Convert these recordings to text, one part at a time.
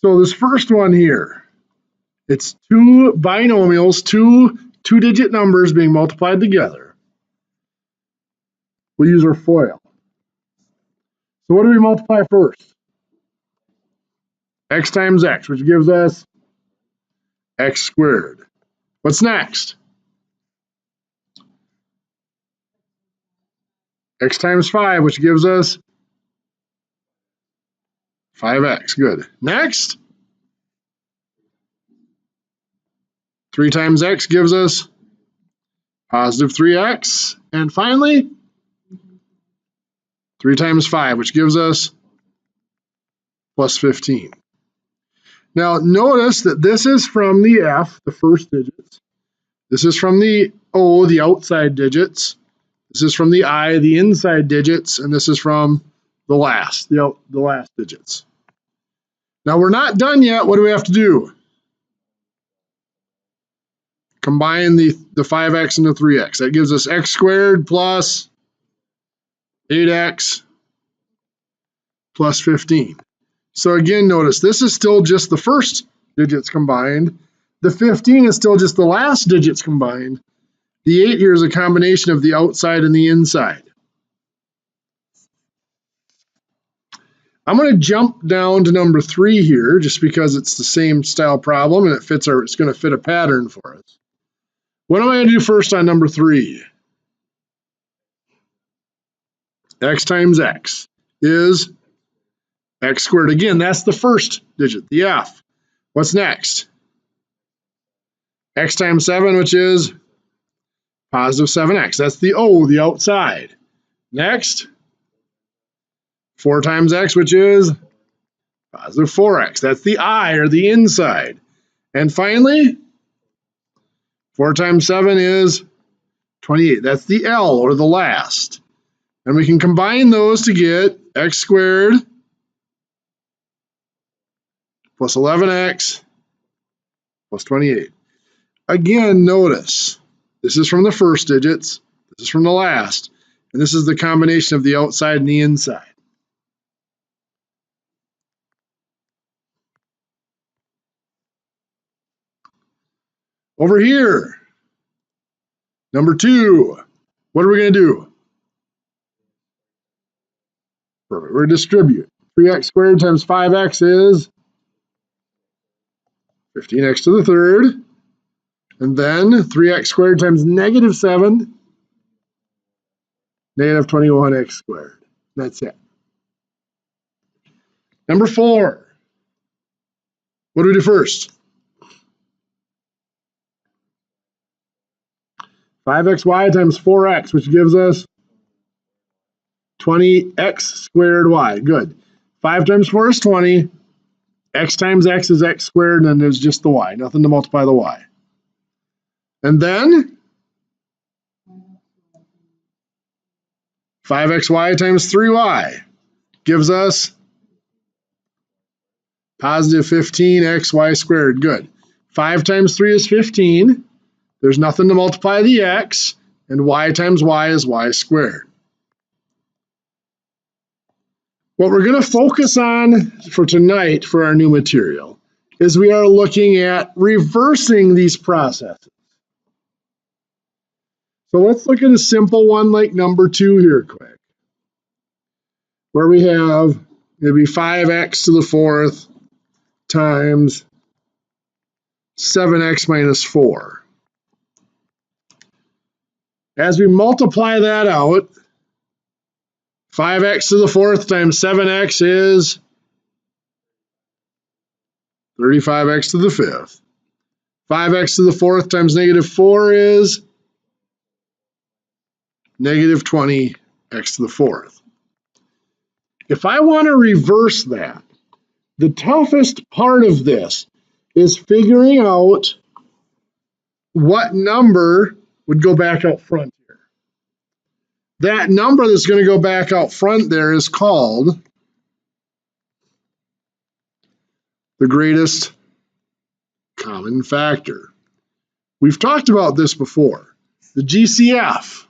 So this first one here, it's two binomials, two-digit numbers being multiplied together. We'll use our FOIL. So what do we multiply first? X times x, which gives us x squared. What's next? X times 5, which gives us 5x. Good. Next, 3 times x gives us positive 3x. And finally, 3 times 5, which gives us plus 15. Now, notice that this is from the F, the first digits. This is from the O, the outside digits. This is from the I, the inside digits. And this is from the last digits. Now, we're not done yet. What do we have to do? Combine the 5x and the 3x. That gives us x squared plus 8x plus 15. So again, notice this is still just the first digits combined. The 15 is still just the last digits combined. The 8 here is a combination of the outside and the inside. I'm going to jump down to number 3 here just because it's the same style problem and it's going to fit a pattern for us. What am I going to do first on number 3? X times x is x squared. Again, that's the first digit, the F. What's next? X times 7, which is positive 7x. That's the O, the outside. Next, 4 times x, which is positive 4x. That's the I, or the inside. And finally, 4 times 7 is 28. That's the L, or the last. And we can combine those to get x squared plus 11x plus 28. Again, notice, this is from the first digits, this is from the last, and this is the combination of the outside and the inside. Over here, number 2, what are we going to do? Perfect. We're going to distribute. 3x squared times 5x is 15x to the third. And then 3x squared times negative 7, negative 21x squared. That's it. Number 4. What do we do first? 5xy times 4x, which gives us 20x squared y. Good. 5 times 4 is 20. X times x is x squared, and then there's just the y. Nothing to multiply the y. And then 5xy times 3y gives us positive 15xy squared. Good. 5 times 3 is 15. There's nothing to multiply the x, and y times y is y squared. What we're going to focus on for tonight for our new material is we are looking at reversing these processes. So let's look at a simple one like number 2 here quick, where we have maybe 5x to the 4th times 7x minus 4. As we multiply that out, 5x to the 4th times 7x is 35x to the 5th. 5x to the 4th times negative 4 is negative 20x to the 4th. If I want to reverse that, the toughest part of this is figuring out what number would go back out front here. That number that's going to go back out front there is called the greatest common factor. We've talked about this before, the GCF.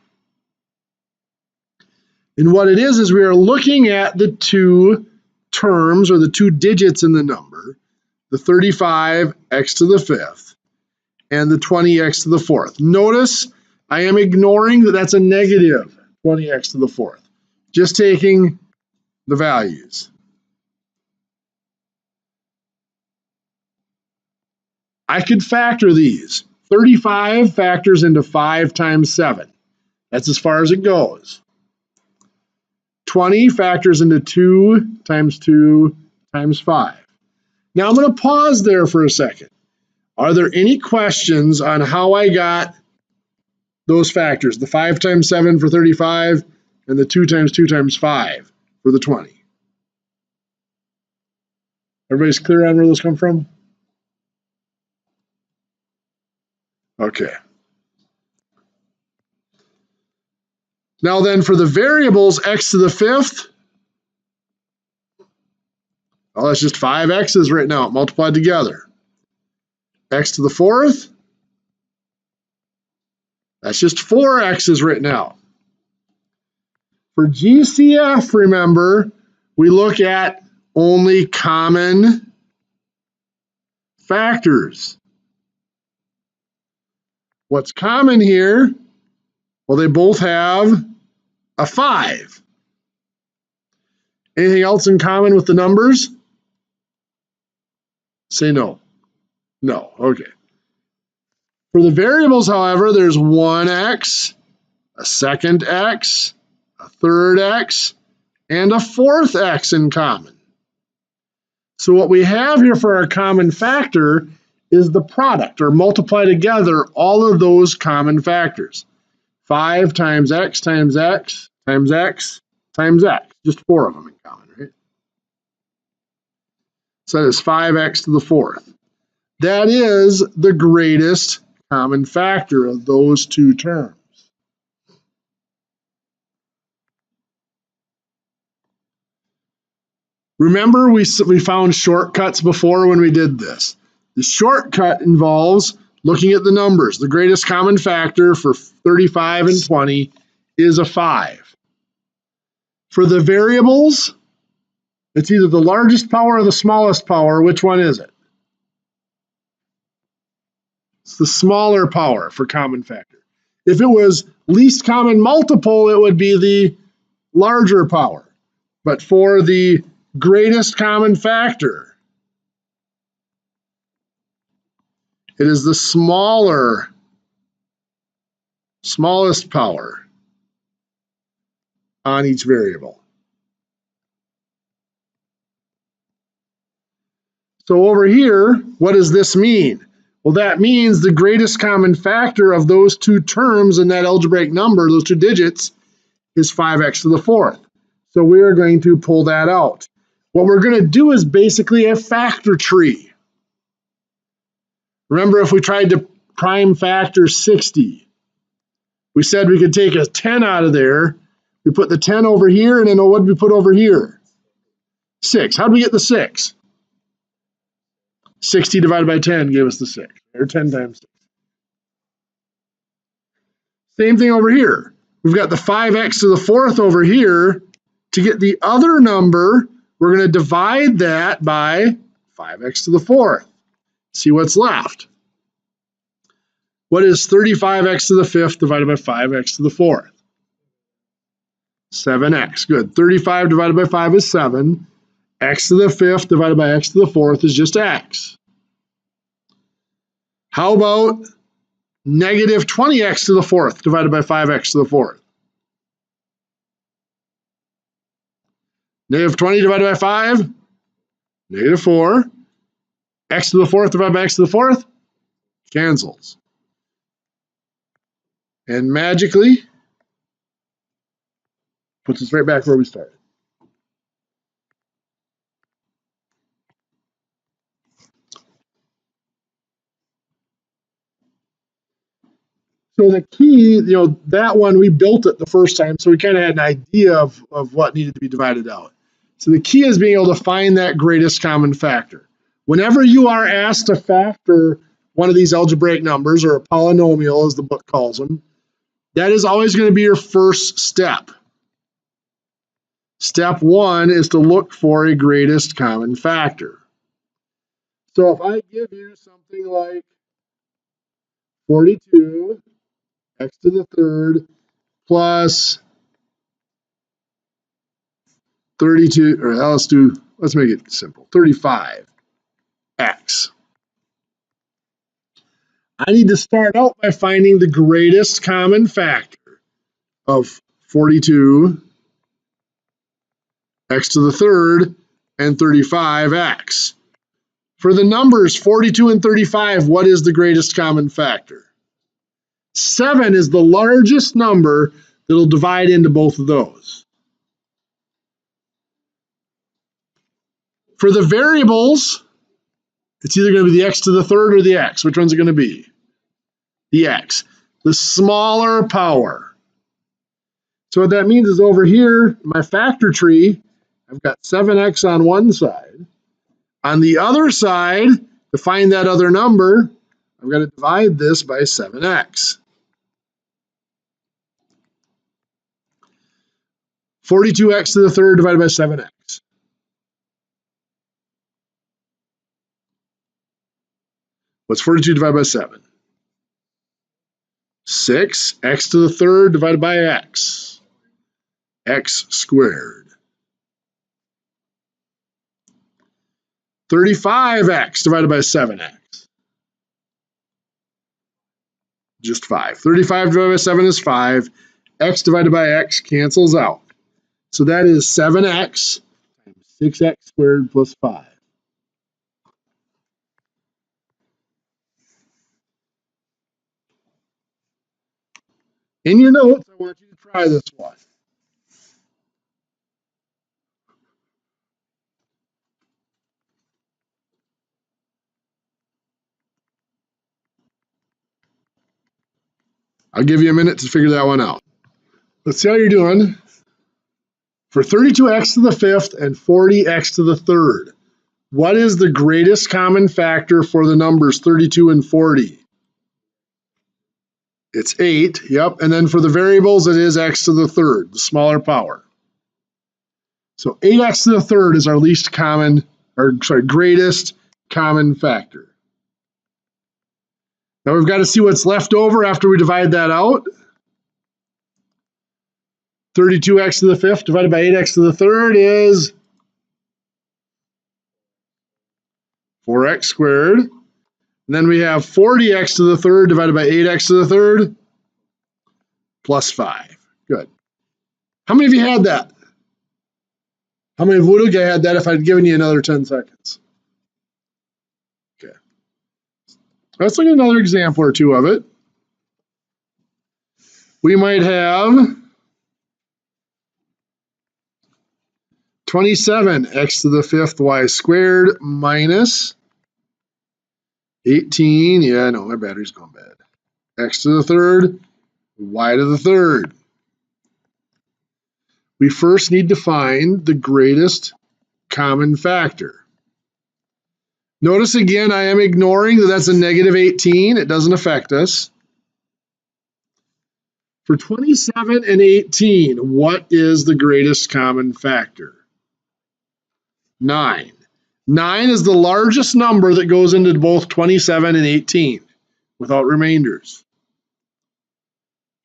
And what it is we are looking at the two terms or the two digits in the number the 35x to the fifth, and the 20x to the fourth. Notice I am ignoring that that's a negative 20x to the fourth. Just taking the values. I could factor these. 35 factors into 5 times 7. That's as far as it goes. 20 factors into 2 times 2 times 5. Now I'm going to pause there for a second. Are there any questions on how I got those factors? The 5 times 7 for 35 and the 2 times 2 times 5 for the 20. Everybody's clear on where those come from? Okay. Now then, for the variables, x to the fifth, well, that's just 5 x's written out, multiplied together. X to the fourth, that's just 4 x's written out. For GCF, remember, we look at only common factors. What's common here? Well, they both have a 5. Anything else in common with the numbers? Say no. No, okay. For the variables, however, there's 1x, a second x, a third x, and a fourth x in common. So what we have here for our common factor is the product, or multiply together all of those common factors. 5 times x times x times x times x. Just 4 of them in common, right? So that is 5x to the fourth. That is the greatest common factor of those two terms. Remember, we found shortcuts before when we did this. The shortcut involves looking at the numbers. The greatest common factor for 35 and 20 is a 5. For the variables, it's either the largest power or the smallest power. Which one is it? It's the smaller power for common factor. If it was least common multiple, it would be the larger power. But for the greatest common factor, it is the smallest power on each variable. So over here, what does this mean? Well, that means the greatest common factor of those two terms in that algebraic number, those two digits, is 5x to the fourth. So we are going to pull that out. What we're going to do is basically a factor tree. Remember, if we tried to prime factor 60, we said we could take a 10 out of there. We put the 10 over here, and then what did we put over here? 6. How did we get the 6? 60 divided by 10 gave us the 6, or 10 times 6. Same thing over here. We've got the 5x to the fourth over here. To get the other number, we're going to divide that by 5x to the fourth. See what's left. What is 35x to the fifth divided by 5x to the fourth? 7x. Good. 35 divided by 5 is 7. X to the fifth divided by x to the fourth is just x. How about negative 20x to the fourth divided by 5x to the fourth? Negative 20 divided by 5? Negative 4. X to the fourth divided by x to the fourth? Cancels. And magically puts us right back where we started. So the key, that one, we built it the first time, so we kind of had an idea of what needed to be divided out. So the key is being able to find that greatest common factor. Whenever you are asked to factor one of these algebraic numbers, or a polynomial as the book calls them, that is always going to be your first step. Step 1 is to look for a greatest common factor. So if I give you something like 42 x to the third plus 32, or let's make it simple, 35x. I need to start out by finding the greatest common factor of 42 x to the third and 35x. For the numbers 42 and 35, what is the greatest common factor? 7 is the largest number that will divide into both of those. For the variables, it's either going to be the x to the third or the x. Which one's it going to be? The x. The smaller power. So what that means is over here, my factor tree, I've got 7x on one side. On the other side, to find that other number, I've got to divide this by 7x. 42x to the third divided by 7x. What's 42 divided by 7? 6. X to the third divided by x. X squared. 35x divided by 7x. Just 5. 35 divided by 7 is 5. X divided by x cancels out. So that is 7x times 6x squared plus 5. In your notes, I want you to try this one. I'll give you a minute to figure that one out. Let's see how you're doing. For 32x to the fifth and 40x to the third, what is the greatest common factor for the numbers 32 and 40? It's 8, yep. And then for the variables, it is x to the third, the smaller power. So 8x to the third is our greatest common factor. Now we've got to see what's left over after we divide that out. 32x to the fifth divided by 8x to the third is 4x squared. And then we have 40x to the third divided by 8x to the third plus 5. Good. How many of you had that? How many would have had that if I'd given you another 10 seconds? Okay. Let's look at another example or two of it. We might have 27x to the fifth y squared minus 18, yeah, no, my battery's going bad. X to the third, y to the third. We first need to find the greatest common factor. Notice again, I am ignoring that that's a negative 18. It doesn't affect us. For 27 and 18, what is the greatest common factor? 9. 9 is the largest number that goes into both 27 and 18 without remainders.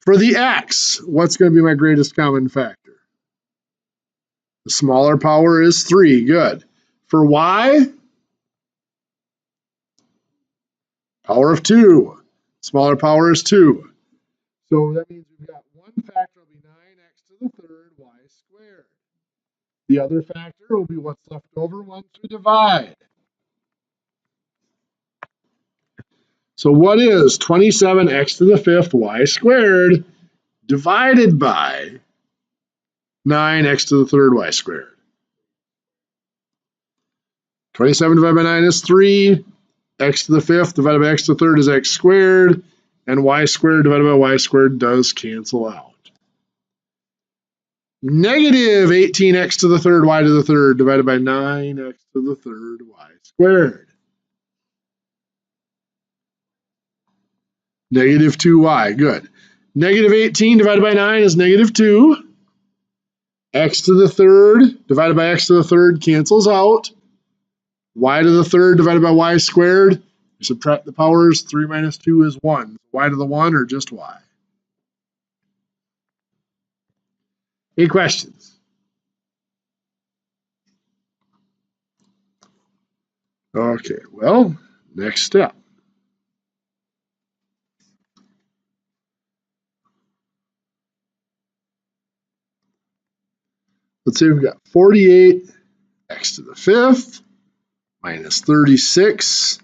For the x, what's going to be my greatest common factor? The smaller power is 3. Good. For y, power of 2. Smaller power is 2. So that means we've got one factor will be 9x to the third y squared. The other factor will be what's left over once we divide. So what is 27x to the fifth y squared divided by 9x to the third y squared? 27 divided by 9 is 3. X to the fifth divided by x to the third is x squared. And y squared divided by y squared does cancel out. Negative 18x to the third y to the third divided by 9x to the third y squared. Negative 2y, good. Negative 18 divided by 9 is negative 2. X to the third divided by x to the third cancels out. y to the third divided by y squared. You subtract the powers. 3 minus 2 is 1. Y to the 1 or just y? Any questions? Okay, well, next step. Let's say we've got 48 x to the fifth minus 36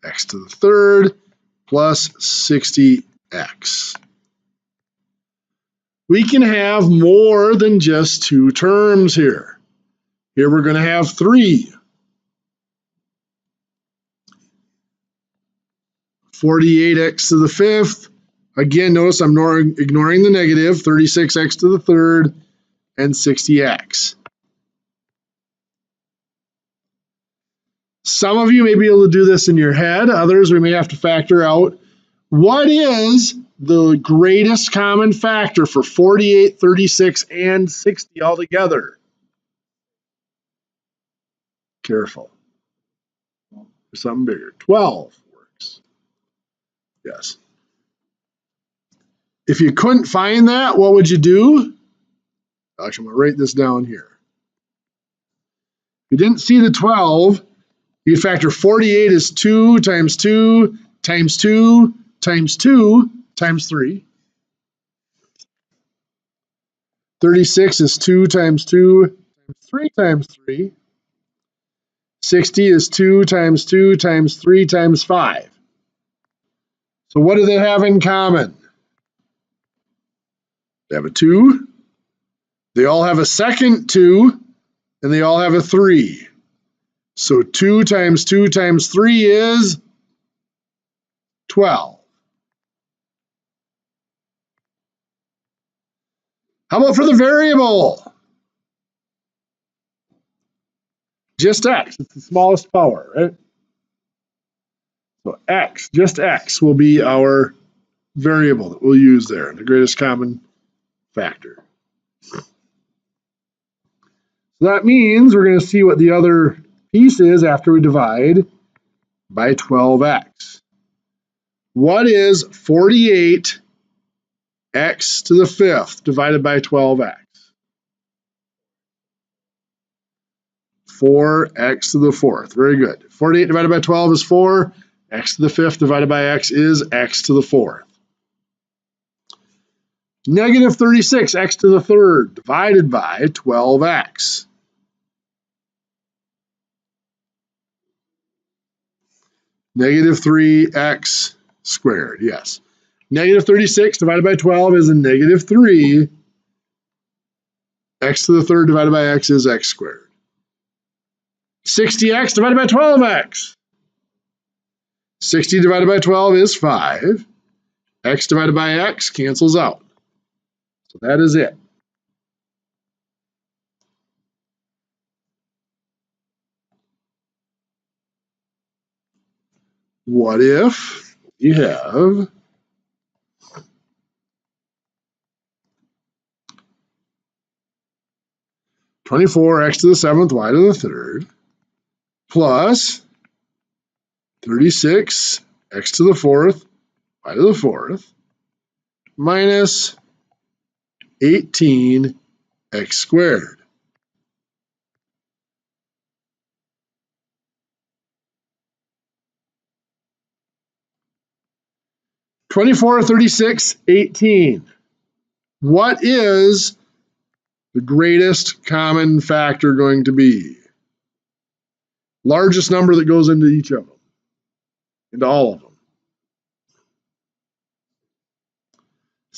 x to the third plus 60x. We can have more than just 2 terms here. Here we're going to have 3. 48x to the fifth. Again, notice I'm ignoring the negative. 36x to the third and 60x. Some of you may be able to do this in your head. Others, we may have to factor out. What is the greatest common factor for 48, 36, and 60 altogether? Careful. There's something bigger. 12 works. Yes. If you couldn't find that, what would you do? Actually, I'm going to write this down here. If you didn't see the 12, you factor 48 is 2 times 2 times 2 times 2 times 3. 36 is 2 times 2 times 3 times 3. 60 is 2 times 2 times 3 times 5. So what do they have in common? They have a 2. They all have a second 2, and they all have a 3. So 2 times 2 times 3 is 12. How about for the variable? Just x, it's the smallest power, right? So x, just x, will be our variable that we'll use there, the greatest common factor. So that means we're going to see what the other piece is after we divide by 12x. What is 48x to the fifth divided by 12x? 4x to the fourth. Very good. 48 divided by 12 is 4. X to the fifth divided by x is x to the fourth. Negative 36, x to the third, divided by 12x. Negative 3x squared, yes. Negative 36 divided by 12 is a negative 3. X to the third divided by x is x squared. 60x divided by 12x. 60 divided by 12 is 5. X divided by x cancels out. So that is it. What if you have 24x to the seventh, y to the third, plus 36x to the fourth, y to the fourth, minus 18x squared. (24, 36, 18). What is the greatest common factor going to be? Largest number that goes into each of them, into all of them.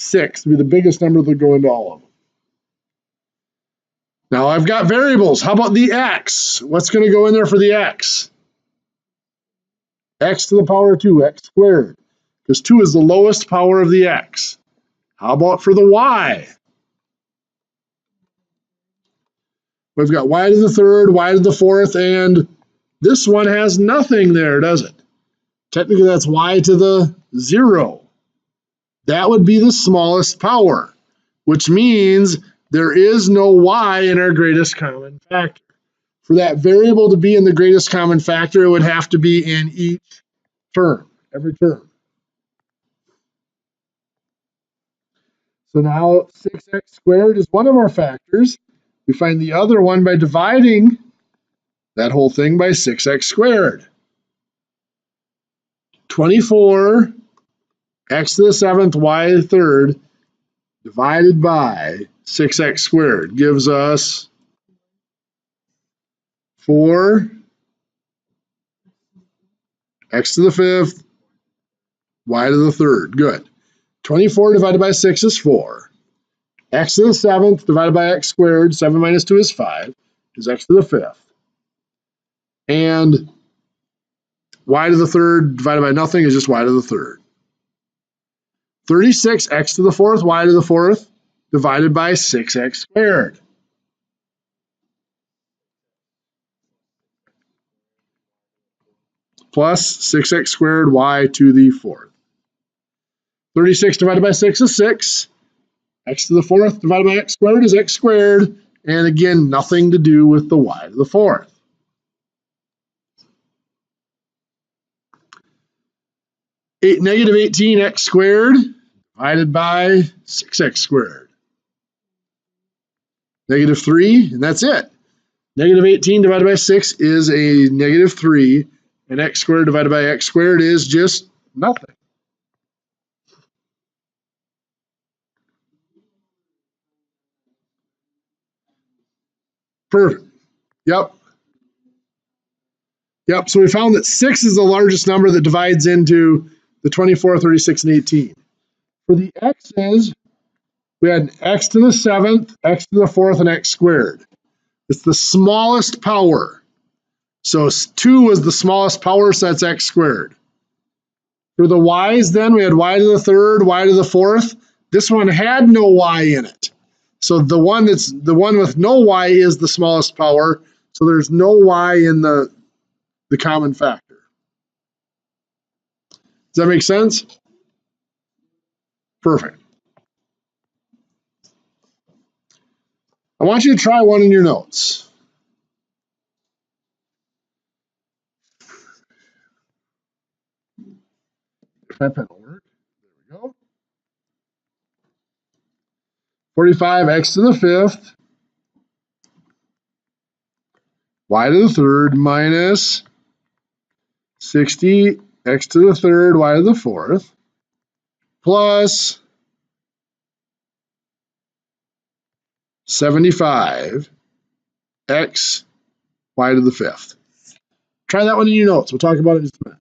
6 would be the biggest number that go into all of them. Now I've got variables. How about the x? What's going to go in there for the x? X to the power of 2, x squared. Because 2 is the lowest power of the x. How about for the y? We've got y to the third, y to the fourth, and this one has nothing there, does it? Technically, that's y to the 0. That would be the smallest power, which means there is no y in our greatest common factor. For that variable to be in the greatest common factor, it would have to be in each term, every term. So now 6x squared is one of our factors. We find the other one by dividing that whole thing by 6x squared. 24 x to the 7th y to the 3rd divided by 6x squared gives us 4 x to the 5th y to the 3rd. Good. 24 divided by 6 is 4. X to the 7th divided by x squared, 7 minus 2 is 5, is x to the 5th. And y to the 3rd divided by nothing is just y to the 3rd. 36 x to the 4th, y to the 4th, divided by 6x squared. Plus 6x squared, y to the 4th. 36 divided by 6 is 6. X to the 4th divided by x squared is x squared. And again, nothing to do with the y to the 4th. Negative 18x squared divided by 6x squared. Negative 3, and that's it. Negative 18 divided by 6 is a negative 3, and x squared divided by x squared is just nothing. Perfect. Yep. Yep, so we found that 6 is the largest number that divides into the 24, 36, and 18. For the x's, we had x to the 7th, x to the 4th, and x squared. It's the smallest power. So 2 was the smallest power, so that's x squared. For the y's then, we had y to the 3rd, y to the 4th. This one had no y in it. So the one with no y is the smallest power. So there's no y in the common factor. Does that make sense? Perfect. I want you to try one in your notes. If my pen will work. There we go. 45x to the 5th, y to the 3rd minus 60x to the 3rd, y to the 4th, plus 75x y to the 5th. Try that one in your notes. We'll talk about it in just a minute.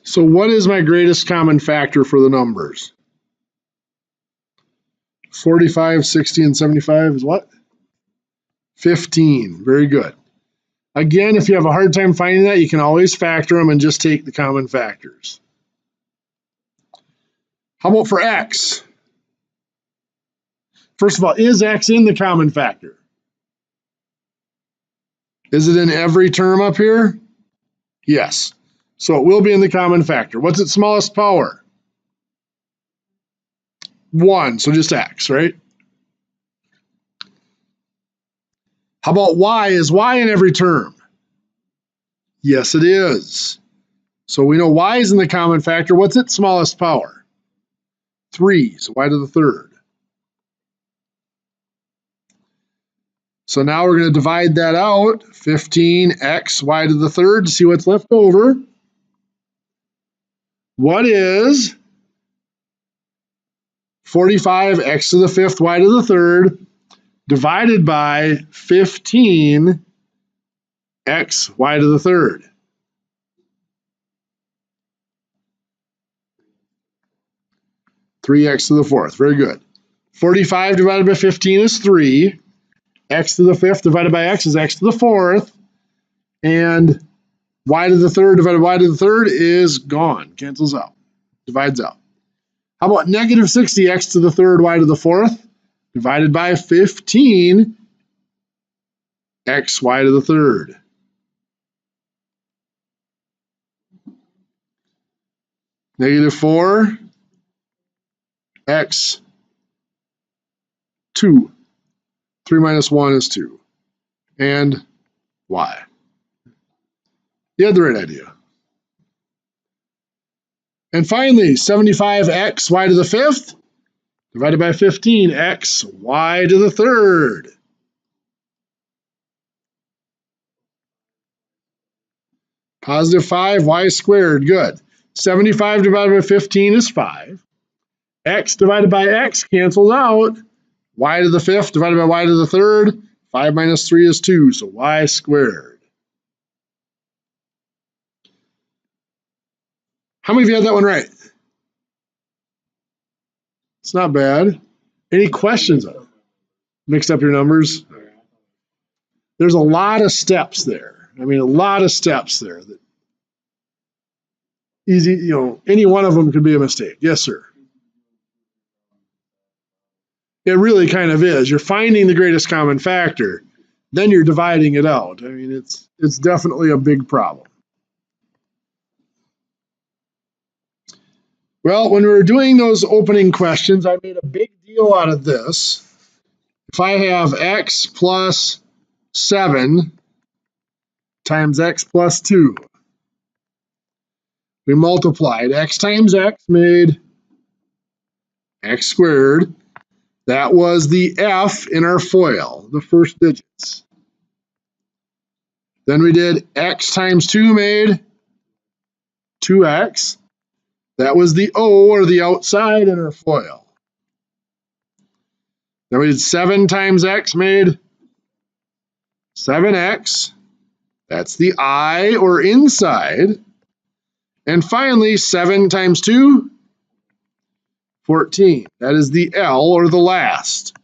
So what is my greatest common factor for the numbers? 45, 60, and 75 is what? 15. Very good. Again, if you have a hard time finding that, you can always factor them and just take the common factors. How about for x? First of all, is x in the common factor? Is it in every term up here? Yes. So it will be in the common factor. What's its smallest power? 1, so just x, right? How about y? Is y in every term? Yes, it is. So we know y is in the common factor. What's its smallest power? 3, so y to the third. So now we're going to divide that out, 15x y to the third, to see what's left over. What is 45x to the fifth y to the third divided by 15x y to the third? Three x to the fourth. Very good. 45 divided by 15 is 3. X to the fifth divided by x is x to the fourth. And y to the third divided by y to the third is gone. Cancels out. Divides out. How about negative 60 x to the third y to the fourth divided by 15 x y to the third? Negative 4 x 2. 3 minus 1 is 2. And y. You had the right idea. And finally, 75x y to the fifth divided by 15x y to the third. Positive 5y squared. Good. 75 divided by 15 is 5. X divided by x cancels out. Y to the fifth divided by y to the third. 5 minus 3 is 2, so y squared. How many of you had that one right? It's not bad. Any questions? Mixed up your numbers? There's a lot of steps there. I mean, a lot of steps there. That easy, any one of them could be a mistake. Yes, sir. It really kind of is. You're finding the greatest common factor, then you're dividing it out. I mean, it's definitely a big problem. Well, when we were doing those opening questions, I made a big deal out of this. If I have x plus 7 times x plus 2, we multiplied. X times x made x squared. That was the f in our FOIL, the first digits. Then we did x times 2 made 2x. That was the O, or the outside, in our FOIL. Then we did 7 times x made 7x. That's the I, or inside. And finally, 7 times 2, 14. That is the L, or the last.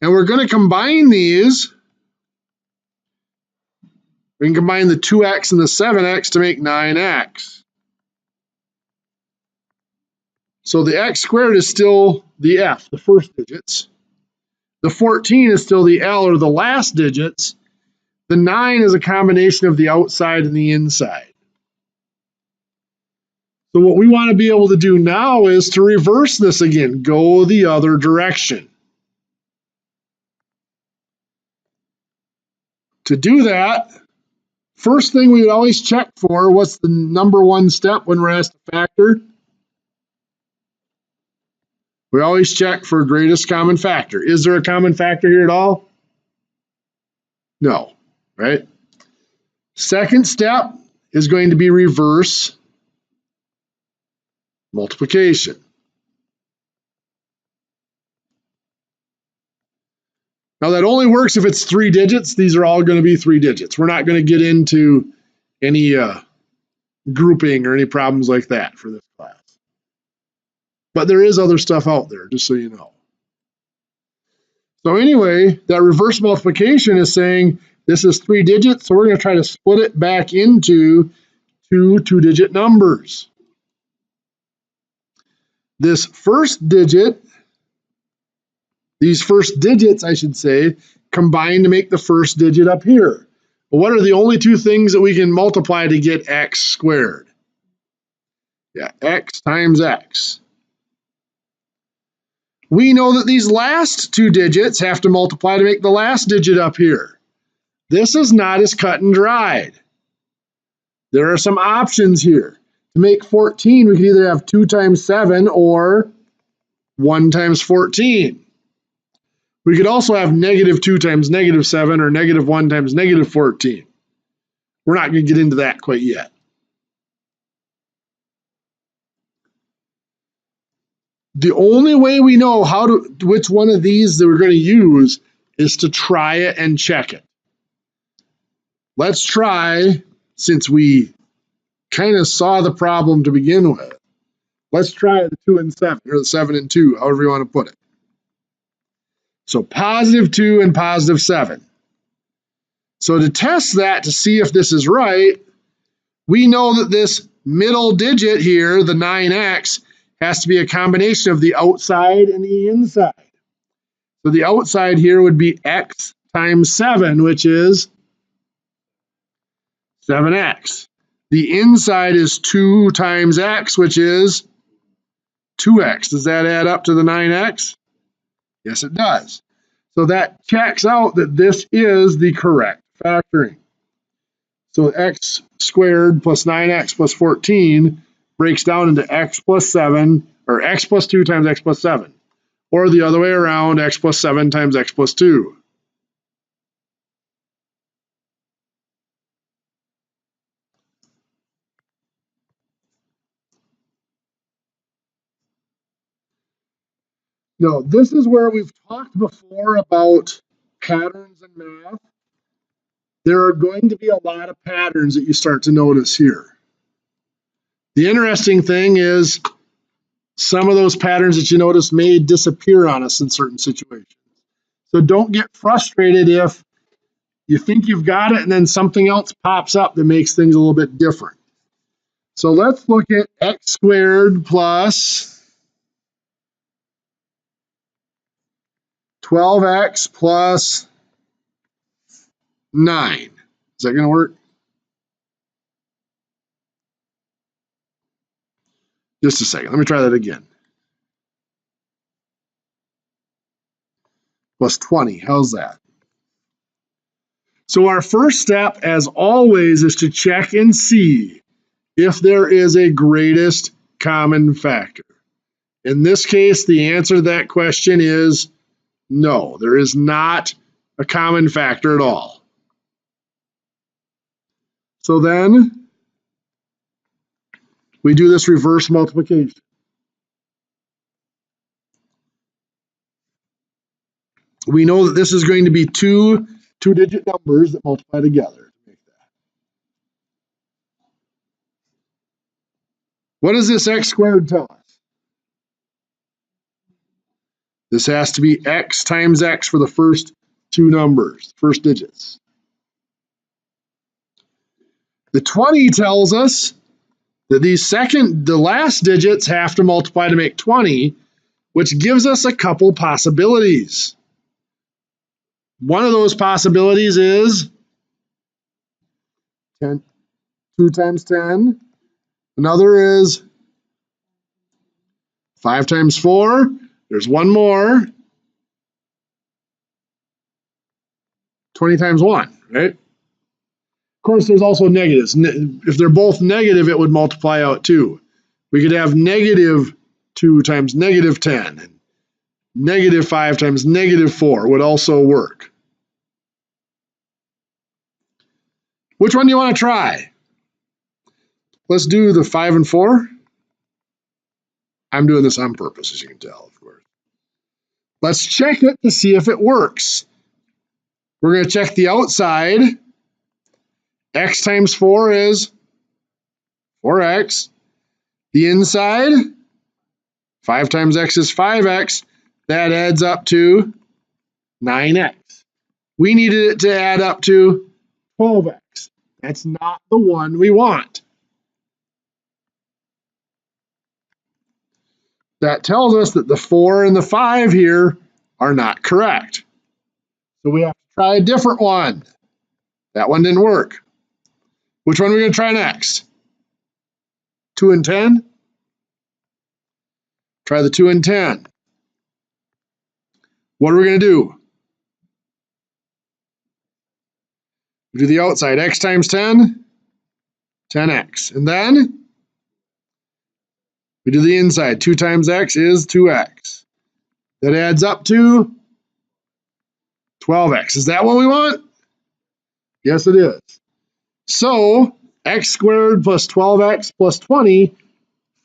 And we're going to combine these. We can combine the 2x and the 7x to make 9x. So the x squared is still the f, the first digits. The 14 is still the L, or the last digits. The 9 is a combination of the outside and the inside. So what we want to be able to do now is to reverse this again, go the other direction. To do that, first thing we would always check for, what's the number one step when we're asked to factor? We always check for greatest common factor. Is there a common factor here at all? No, right? Second step is going to be reverse multiplication. Now that only works if it's 3 digits. These are all going to be 3 digits. We're not going to get into any grouping or any problems like that for this class. But there is other stuff out there, just so you know. So anyway, that reverse multiplication is saying this is 3 digits, so we're going to try to split it back into two two-digit numbers. This first digit, these first digits, I should say, combine to make the first digit up here. But what are the only two things that we can multiply to get x squared? Yeah, x times x. We know that these last two digits have to multiply to make the last digit up here. This is not as cut and dried. There are some options here. To make 14, we could either have 2 times 7 or 1 times 14. We could also have -2 times -7 or -1 times -14. We're not going to get into that quite yet. The only way we know which one of these that we're going to use is to try it and check it. Let's try, since we kind of saw the problem to begin with, let's try the 2 and 7, or the 7 and 2, however you want to put it. So +2 and +7. So to test that, to see if this is right, we know that this middle digit here, the 9x, has to be a combination of the outside and the inside. So the outside here would be x times 7, which is 7x. The inside is 2 times x, which is 2x. Does that add up to the 9x? Yes, it does. So that checks out that this is the correct factoring. So x squared plus 9x plus 14 breaks down into x plus 7, or x plus 2 times x plus 7. Or the other way around, x plus 7 times x plus 2. Now, this is where we've talked before about patterns in math. There are going to be a lot of patterns that you start to notice here. The interesting thing is some of those patterns that you notice may disappear on us in certain situations. So don't get frustrated if you think you've got it and then something else pops up that makes things a little bit different. So let's look at x squared plus 12x plus 9. Is that going to work? Just a second. Let me try that again. Plus 20. How's that? So our first step, as always, is to check and see if there is a greatest common factor. In this case, the answer to that question is no. There is not a common factor at all. So then we do this reverse multiplication. We know that this is going to be two two-digit numbers that multiply together. What does this x squared tell us? This has to be x times x for the first two numbers, first digits. The 20 tells us that the last digits have to multiply to make 20, which gives us a couple possibilities. One of those possibilities is 2 times 10. Another is 5 times 4. There's one more. 20 times 1, right? Of course, there's also negatives. If they're both negative, it would multiply out too. We could have -2 times -10. And -5 times -4 would also work. Which one do you want to try? Let's do the 5 and 4. I'm doing this on purpose, as you can tell, of course. Let's check it to see if it works. We're going to check the outside. X times 4 is 4x. The inside, 5 times x is 5x. That adds up to 9x. We needed it to add up to 12x. That's not the one we want. That tells us that the 4 and the 5 here are not correct. So we have to try a different one. That one didn't work. Which one are we going to try next? 2 and 10? Try the 2 and 10. What are we going to do? We do the outside. X times 10, 10x. And then we do the inside. 2 times x is 2x. That adds up to 12x. Is that what we want? Yes, it is. So x squared plus 12x plus 20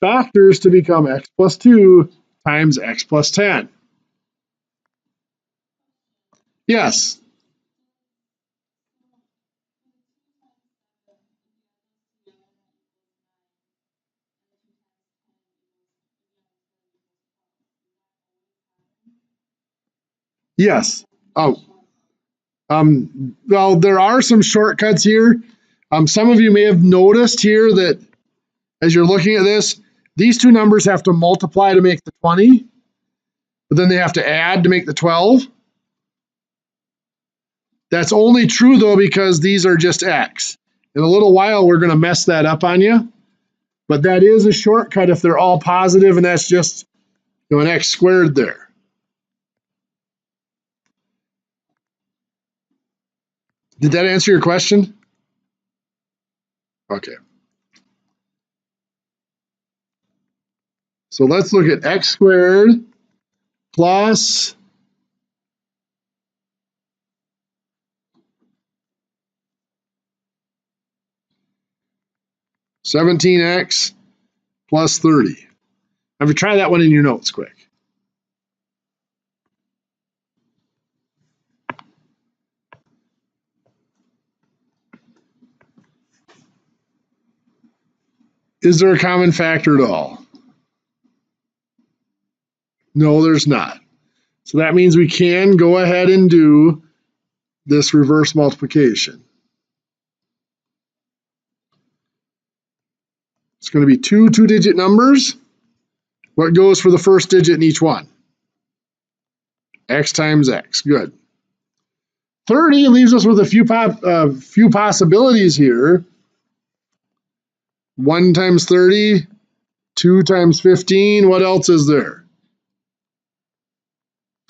factors to become x plus 2 times x plus 10. Yes. Yes. Oh. Well, there are some shortcuts here. Some of you may have noticed here that as you're looking at this, these two numbers have to multiply to make the 20, but then they have to add to make the 12. That's only true, though, because these are just x. In a little while, we're going to mess that up on you, but that is a shortcut if they're all positive, and that's just an x squared there. Did that answer your question? Okay. So let's look at x squared plus 17x plus 30. Have you try that one in your notes quick? Is there a common factor at all? No, there's not. So that means we can go ahead and do this reverse multiplication. It's going to be two two-digit numbers. What goes for the first digit in each one? X times x. Good. 30 leaves us with a few possibilities here. 1 times 30, 2 times 15. What else is there?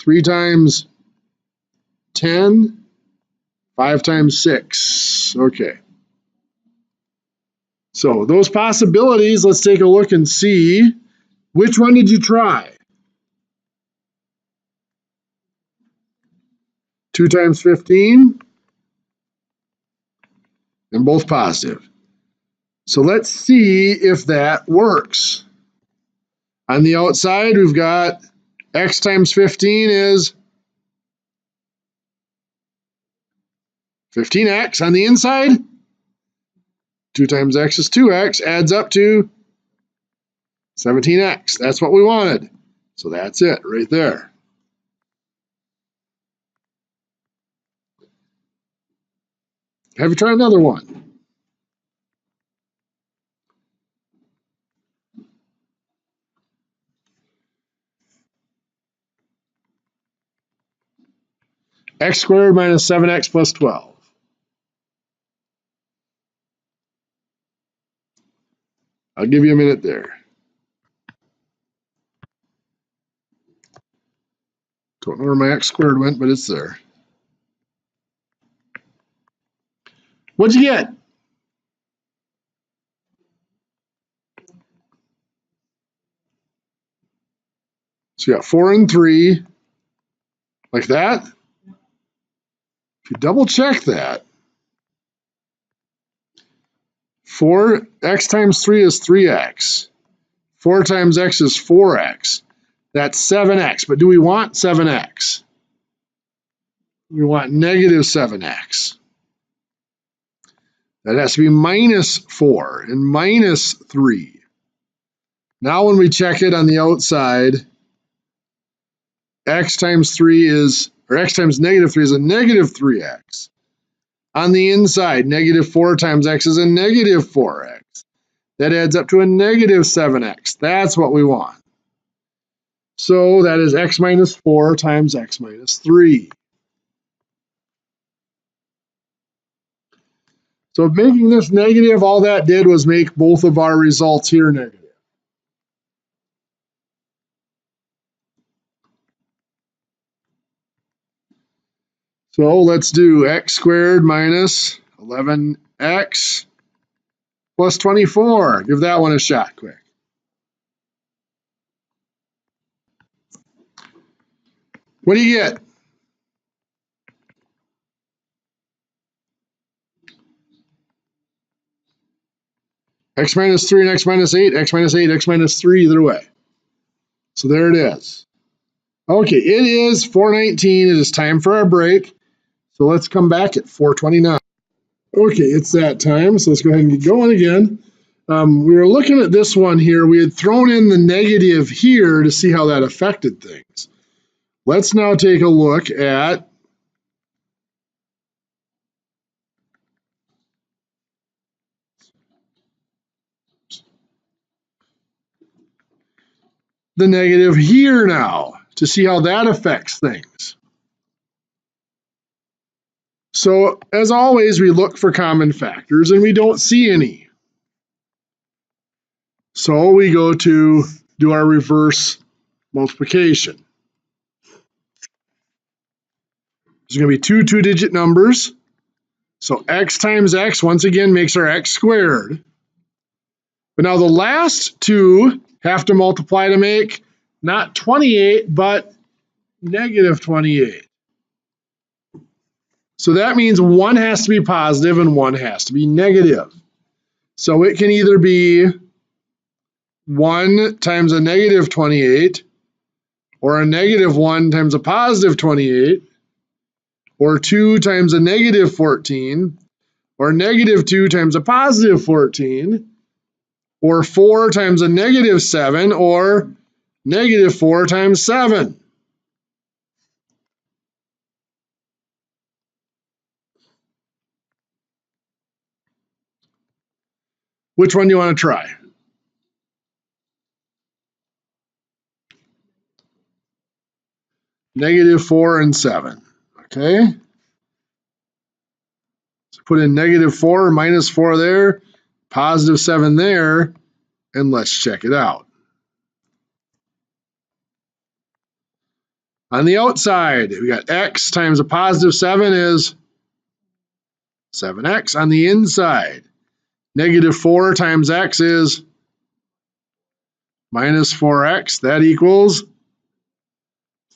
3 times 10, 5 times 6. Okay. So those possibilities, let's take a look and see. Which one did you try? 2 times 15, and both positive. So let's see if that works. On the outside, we've got x times 15 is 15x. On the inside, 2 times x is 2x, adds up to 17x. That's what we wanted. So that's it right there. Have you tried another one? X squared minus 7x plus 12. I'll give you a minute there. Don't know where my x squared went, but it's there. What'd you get? So you got 4 and 3, like that. If you double check that, 4x times 3 is 3x. 4 times x is 4x. That's 7x. But do we want 7x? We want negative 7x. That has to be minus 4 and minus 3. Now when we check it on the outside, x times 3 is, or x times negative 3 is a negative 3x. On the inside, negative 4 times x is a negative 4x. That adds up to a negative 7x. That's what we want. So that is x minus 4 times x minus 3. So making this negative, all that did was make both of our results here negative. So let's do x squared minus 11x plus 24. Give that one a shot quick. What do you get? X minus 3 and x minus 8, x minus 8, x minus 3, either way. So there it is. Okay, it is 4:19. It is time for our break. So let's come back at 4:29. Okay, it's that time. So let's go ahead and get going again. We were looking at this one here. We had thrown in the negative here to see how that affected things. Let's now take a look at the negative here now to see how that affects things. So as always, we look for common factors and we don't see any. So we go to do our reverse multiplication. There's going to be two two-digit numbers. So x times x once again makes our x squared. But now the last two have to multiply to make not 28, but negative 28. So that means one has to be positive and one has to be negative. So it can either be 1 times a negative 28, or a negative 1 times a positive 28, or 2 times a negative 14, or negative 2 times a positive 14, or 4 times a negative 7, or negative 4 times 7. Which one do you want to try? Negative 4 and 7. Okay. So put in negative 4, minus 4 there, positive 7 there, and let's check it out. On the outside, we got x times a positive 7 is 7x. On the inside, negative 4 times x is minus 4x. That equals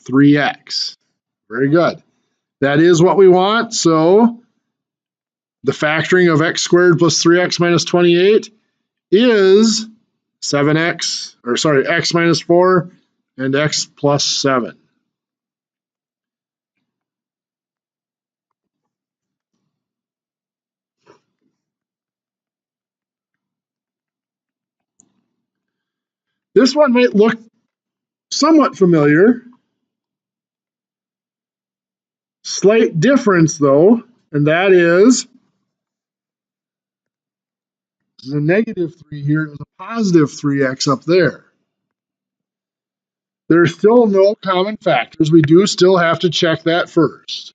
3x. Very good. That is what we want. So the factoring of x squared plus 3x minus 28 is 7x, or sorry, x minus 4 and x plus 7. This one might look somewhat familiar. Slight difference though, and that is the negative 3 here is a positive 3x up there. There's still no common factors. We do still have to check that first.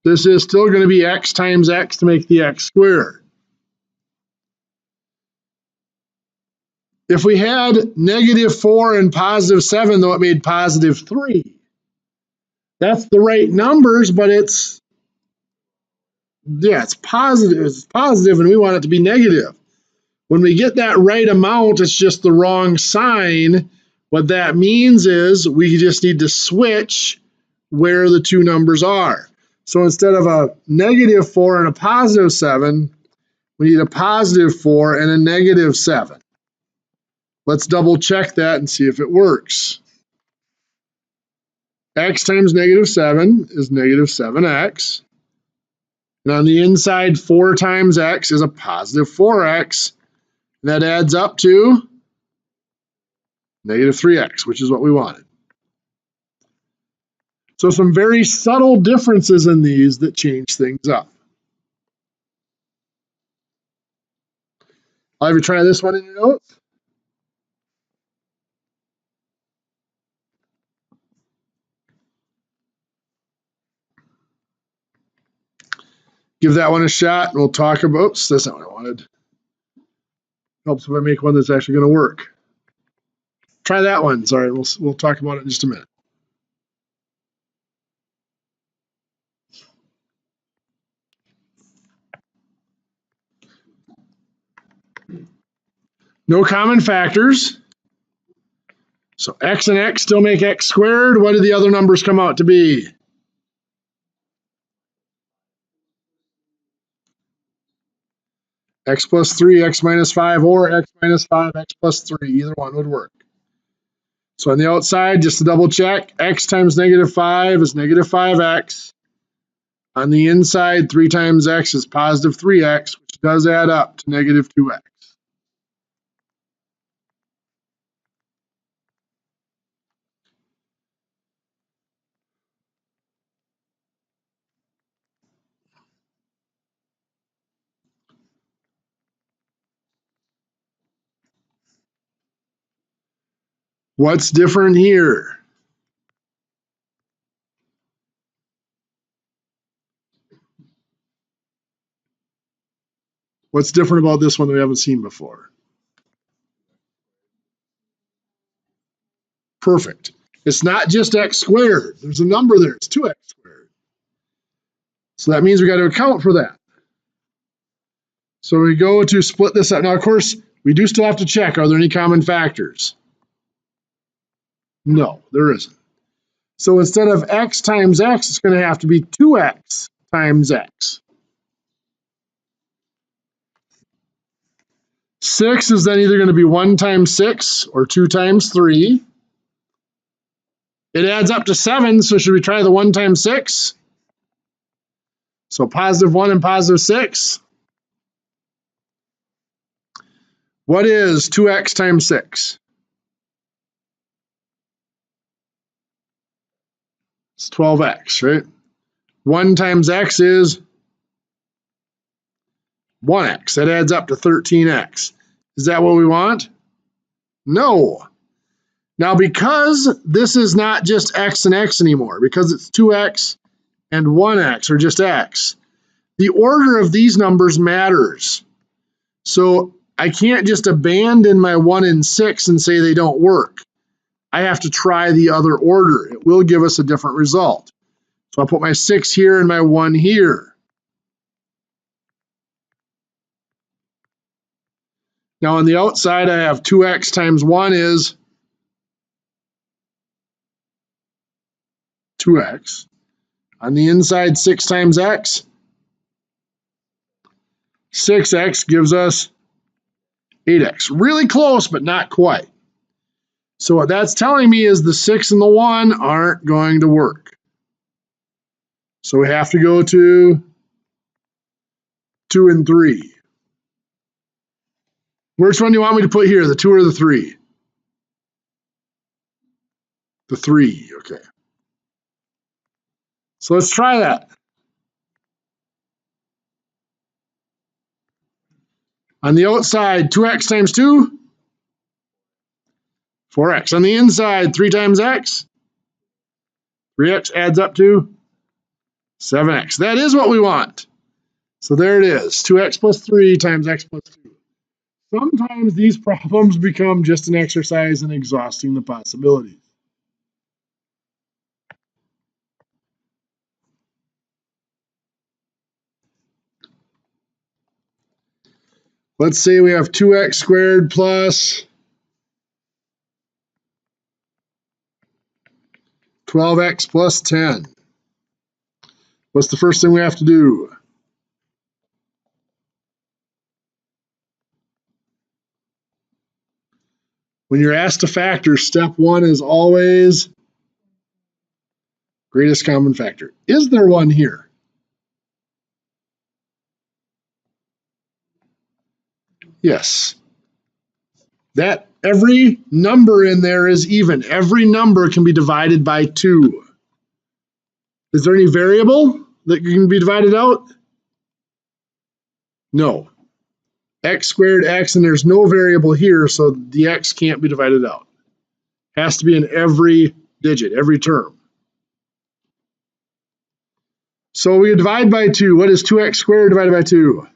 This is still going to be x times x to make the x squared. If we had negative 4 and positive 7, though, it made positive 3. That's the right numbers, but it's positive, and we want it to be negative. When we get that right amount, it's just the wrong sign. What that means is we just need to switch where the two numbers are. So instead of a negative 4 and a positive 7, we need a positive 4 and a negative 7. Let's double check that and see if it works. X times negative 7 is negative 7x. And on the inside, 4 times x is a positive 4x. And that adds up to negative 3x, which is what we wanted. So some very subtle differences in these that change things up. I'll have you try this one in your notes. Give that one a shot, and we'll talk about. Oops, that's not what I wanted. Helps if I make one that's actually going to work. Try that one. Sorry, we'll talk about it in just a minute. No common factors. So x and x still make x squared. What do the other numbers come out to be? X plus 3, x minus 5, or x minus 5, x plus 3. Either one would work. So on the outside, just to double check, x times negative 5 is negative 5x. On the inside, 3 times x is positive 3x, which does add up to negative 2x. What's different here? What's different about this one that we haven't seen before? Perfect. It's not just x squared. There's a number there. It's 2x squared. So that means we got to account for that. So we go to split this up. Now, of course, we do still have to check, are there any common factors? No, there isn't. So instead of x times x, it's going to have to be 2x times x. 6 is then either going to be 1 times 6 or 2 times 3. It adds up to 7, so should we try the 1 times 6? So positive 1 and positive 6. What is 2x times 6? It's 12x, right? 1 times x is 1x. That adds up to 13x. Is that what we want? No. Now, because this is not just x and x anymore, because it's 2x and 1x, or just x, the order of these numbers matters. So I can't just abandon my 1 and 6 and say they don't work. I have to try the other order. It will give us a different result. So I'll put my 6 here and my 1 here. Now on the outside, I have 2x times 1 is 2x. On the inside, 6 times x. 6x gives us 8x. Really close, but not quite. So what that's telling me is the 6 and the 1 aren't going to work. So we have to go to 2 and 3. Which one do you want me to put here, the 2 or the 3? The 3, okay. So let's try that. On the outside, 2x times 2, 4x. On the inside, 3 times x, 3x adds up to 7x. That is what we want. So there it is, 2x plus 3 times x plus 2. Sometimes these problems become just an exercise in exhausting the possibilities. Let's say we have 2x squared plus 12x plus 10. What's the first thing we have to do? When you're asked to factor, step 1 is always greatest common factor. Is there one here? Yes. That every number in there is even. Every number can be divided by 2. Is there any variable that can be divided out? No. X squared x, and there's no variable here, so the x can't be divided out. Has to be in every digit, every term. So we divide by 2. What is 2x squared divided by 2?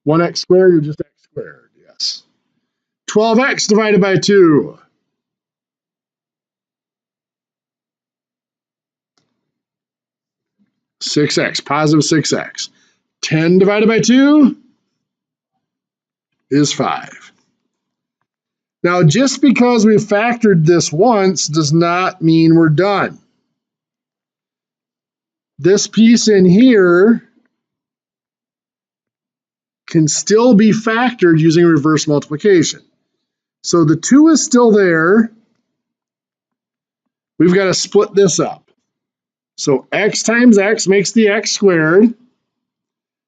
1x squared or just x squared? Yes. 12x divided by 2. 6x, positive 6x. 10 divided by 2 is 5. Now, just because we factored this once does not mean we're done. This piece in here can still be factored using reverse multiplication. So the 2 is still there. We've got to split this up. So x times x makes the x squared.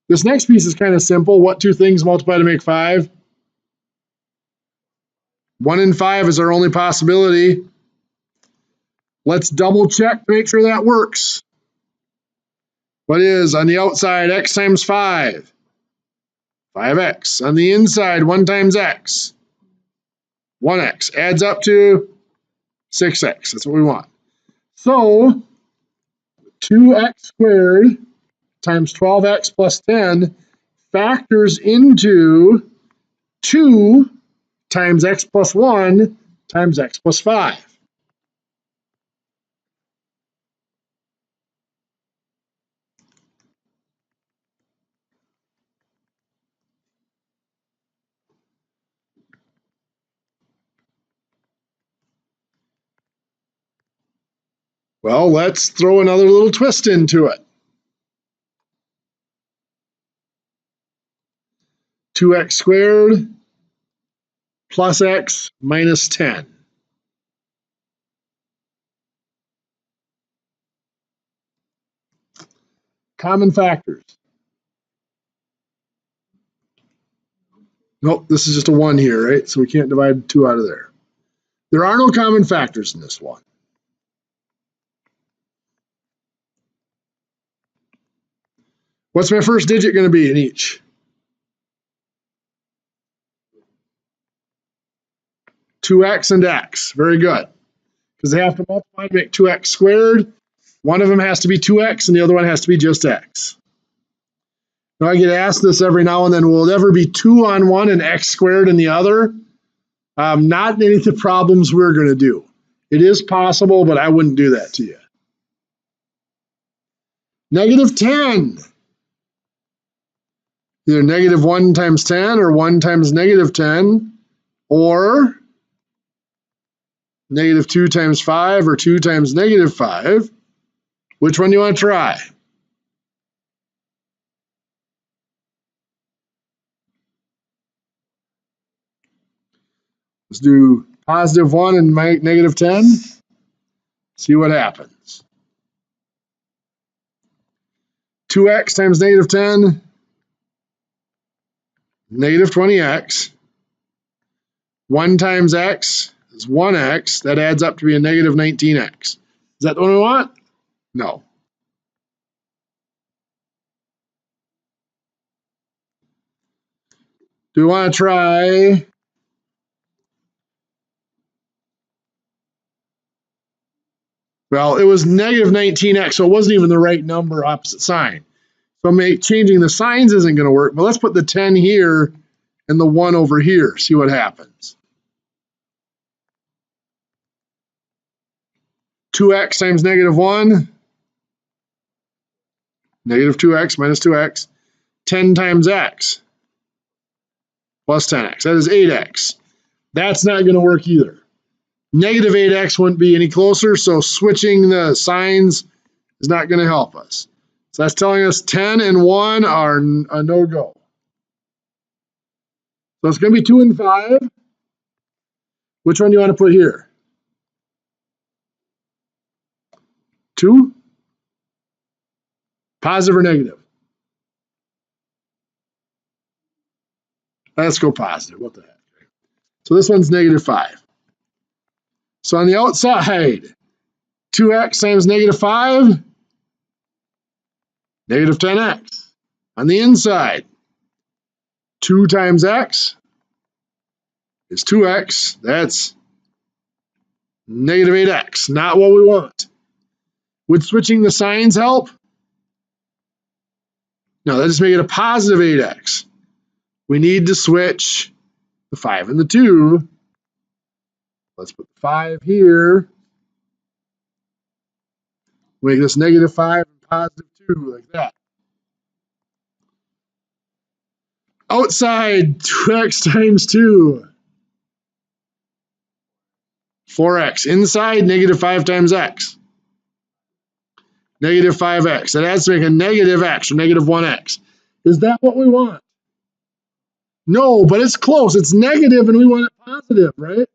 This next piece is kind of simple. What 2 things multiply to make 5? 1 and 5 is our only possibility. Let's double check to make sure that works. What is on the outside x times 5? 5x. On the inside, 1 times x. 1x. Adds up to 6x. That's what we want. So 2x squared times 12x plus 10 factors into 2 times x plus 1 times x plus 5. Well, let's throw another little twist into it. 2x squared plus x minus 10. Common factors. Nope, this is just a 1 here, right? So we can't divide 2 out of there. There are no common factors in this one. What's my first digit going to be in each? 2x and x. Very good. Because they have to multiply to make 2x squared. One of them has to be 2x and the other one has to be just x. Now I get asked this every now and then, will it ever be 2 on one and x squared in the other? Not any of the problems we're going to do. It is possible, but I wouldn't do that to you. Negative 10. Either negative 1 times 10 or 1 times negative 10, or negative 2 times 5 or 2 times negative 5. Which one do you want to try? Let's do positive 1 and negative 10. See what happens. 2x times negative 10, negative 20x. 1 times x is 1x. That adds up to be a negative 19x. Is that the one we want? No. Do we want to try well, it was negative 19x, so it wasn't even the right number, opposite sign. So changing the signs isn't going to work, but let's put the 10 here and the 1 over here, see what happens. 2x times negative 1, negative 2x minus 2x. 10 times x plus 10x. That is 8x. That's not going to work either. Negative 8x wouldn't be any closer, so switching the signs is not going to help us. So that's telling us 10 and 1 are a no-go. So it's going to be 2 and 5. Which one do you want to put here? 2? Positive or negative? Let's go positive. What the heck? So this one's negative 5. So on the outside, 2x times negative 5, negative 10x. On the inside, 2 times x is 2x. That's negative 8x. Not what we want. Would switching the signs help? No, that just make it a positive 8x. We need to switch the 5 and the 2. Let's put the 5 here. Make this negative 5 and positive 2, like that. Outside, 2x times 2. 4x. Inside, negative 5 times x. Negative 5x. That has to make a negative x, or negative 1x. Is that what we want? No, but it's close. It's negative, and we want it positive, right?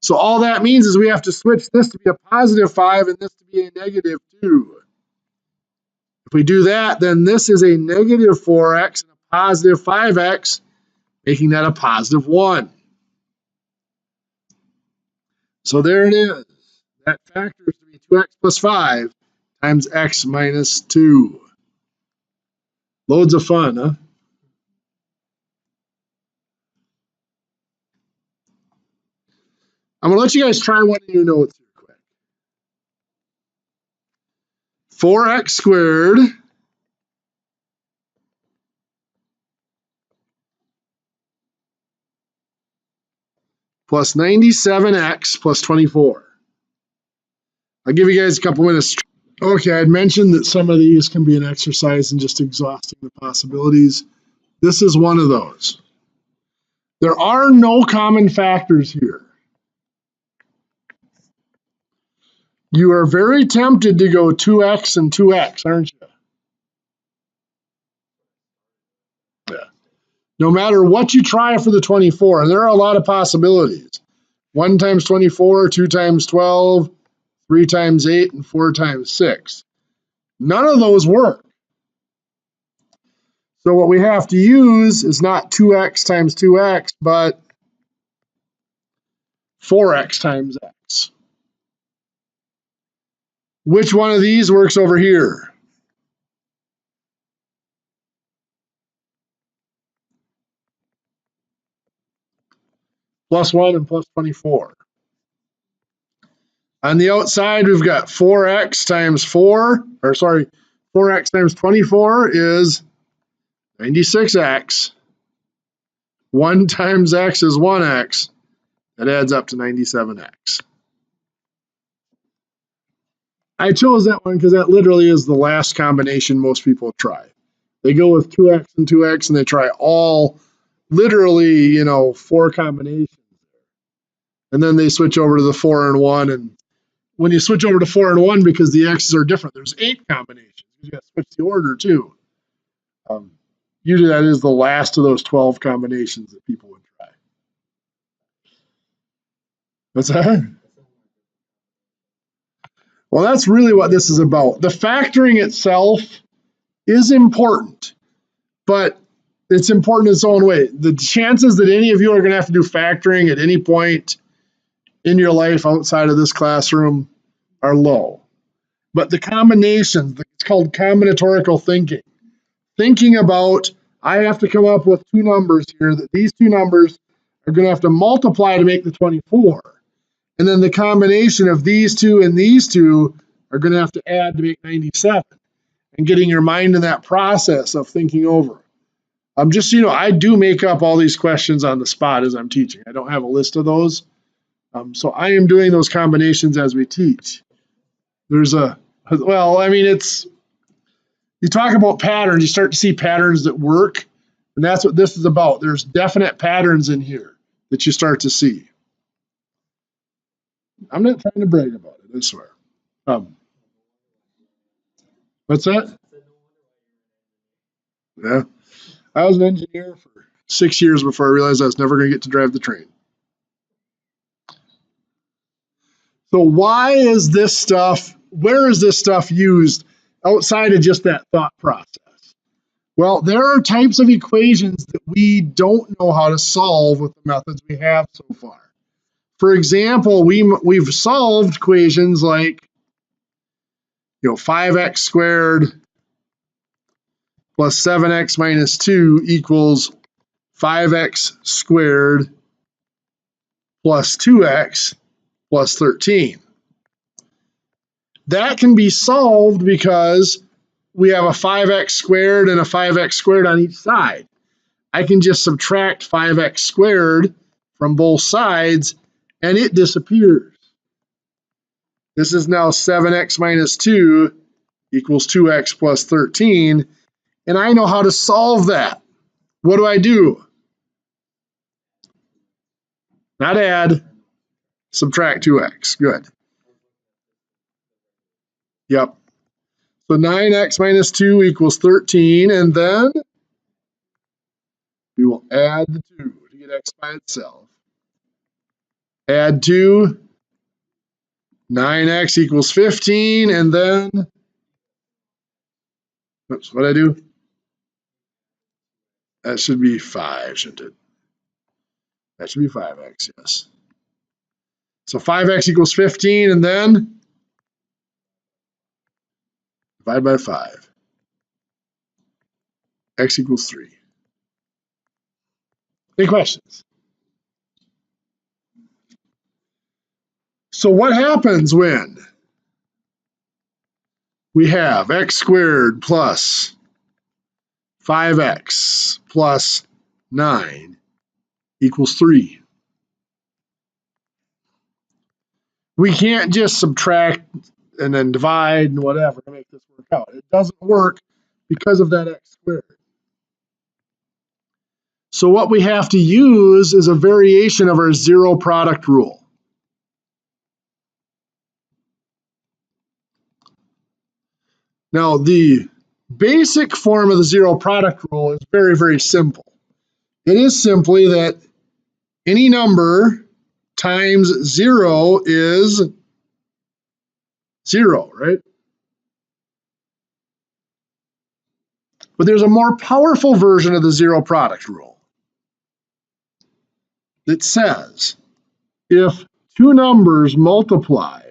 So all that means is we have to switch this to be a positive 5 and this to be a negative 2. If we do that, then this is a negative 4x and a positive 5x, making that a positive 1. So there it is. That factor is to be 2x plus 5 times x minus 2. Loads of fun, huh? I'm going to let you guys try one of your notes here quick. 4x squared plus 97x plus 24. I'll give you guys a couple minutes. Okay, I'd mentioned that some of these can be an exercise in just exhausting the possibilities. This is one of those. There are no common factors here. You are very tempted to go 2x and 2x, aren't you? Yeah. No matter what you try for the 24, and there are a lot of possibilities. 1 times 24, 2 times 12, 3 times 8, and 4 times 6. None of those work. So what we have to use is not 2x times 2x, but 4x times x. Which one of these works over here? Plus 1 and plus 24. On the outside, we've got 4x times 4, or sorry, 4x times 24 is 96x. 1 times x is 1x. That adds up to 97x. I chose that one because that literally is the last combination most people try. They go with 2x and 2x, and they try all, literally, 4 combinations. And then they switch over to the 4 and 1. And when you switch over to 4 and 1, because the x's are different, there's 8 combinations. You got to switch the order, too. Usually that is the last of those 12 combinations that people would try. What's that? Well, that's really what this is about. The factoring itself is important, but it's important in its own way. The chances that any of you are going to have to do factoring at any point in your life outside of this classroom are low. But the combinations, it's called combinatorial thinking. Thinking about, I have to come up with 2 numbers here, that these 2 numbers are going to have to multiply to make the 24. And then the combination of these 2 and these 2 are going to have to add to make 97. And getting your mind in that process of thinking over. Just so you know, I do make up all these questions on the spot as I'm teaching. I don't have a list of those. So I am doing those combinations as we teach. You talk about patterns, you start to see patterns that work. And that's what this is about. There's definite patterns in here that you start to see. I'm not trying to brag about it, I swear. What's that? Yeah. I was an engineer for 6 years before I realized I was never going to get to drive the train. So why is this stuff, where is this stuff used outside of just that thought process? Well, there are types of equations that we don't know how to solve with the methods we have so far. For example, we've solved equations like 5x squared plus 7x minus 2 equals 5x squared plus 2x plus 13. That can be solved because we have a 5x squared and a 5x squared on each side. I can just subtract 5x squared from both sides and it disappears. This is now 7x minus 2 equals 2x plus 13, and I know how to solve that. What do? Not add, subtract 2x. Good. Yep. So 9x minus 2 equals 13, and then we will add the 2 to get x by itself. Add 2, 9x equals 15, and then, oops, what did I do? That should be 5, shouldn't it? That should be 5x, yes. So 5x equals 15, and then divide by 5. X equals 3. Any questions? So what happens when we have x squared plus 5x plus 9 equals 3? We can't just subtract and then divide and whatever to make this work out. It doesn't work because of that x squared. So what we have to use is a variation of our zero product rule. Now, the basic form of the zero product rule is very, very simple. It is simply that any number times 0 is 0, right? But there's a more powerful version of the zero product rule that says if two numbers multiply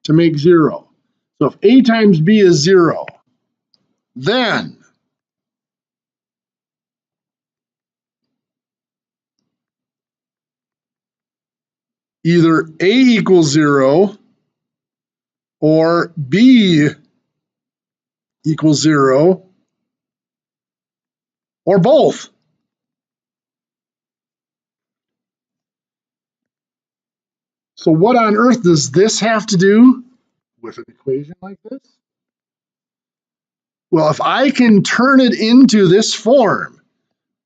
to make 0, so if a times b is 0, then either a equals 0 or b equals 0 or both. So what on earth does this have to do with an equation like this? Well, if I can turn it into this form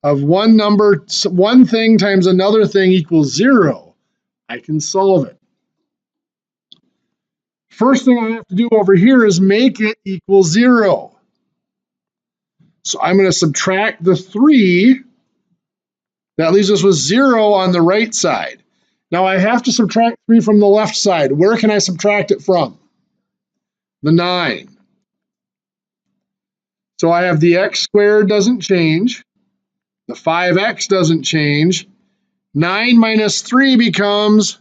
of one number, one thing times another thing equals 0, I can solve it. First thing I have to do over here is make it equal 0. So I'm going to subtract the 3. That leaves us with 0 on the right side. Now I have to subtract 3 from the left side. Where can I subtract it from? The 9. So I have the x squared doesn't change. The 5x doesn't change. 9 minus 3 becomes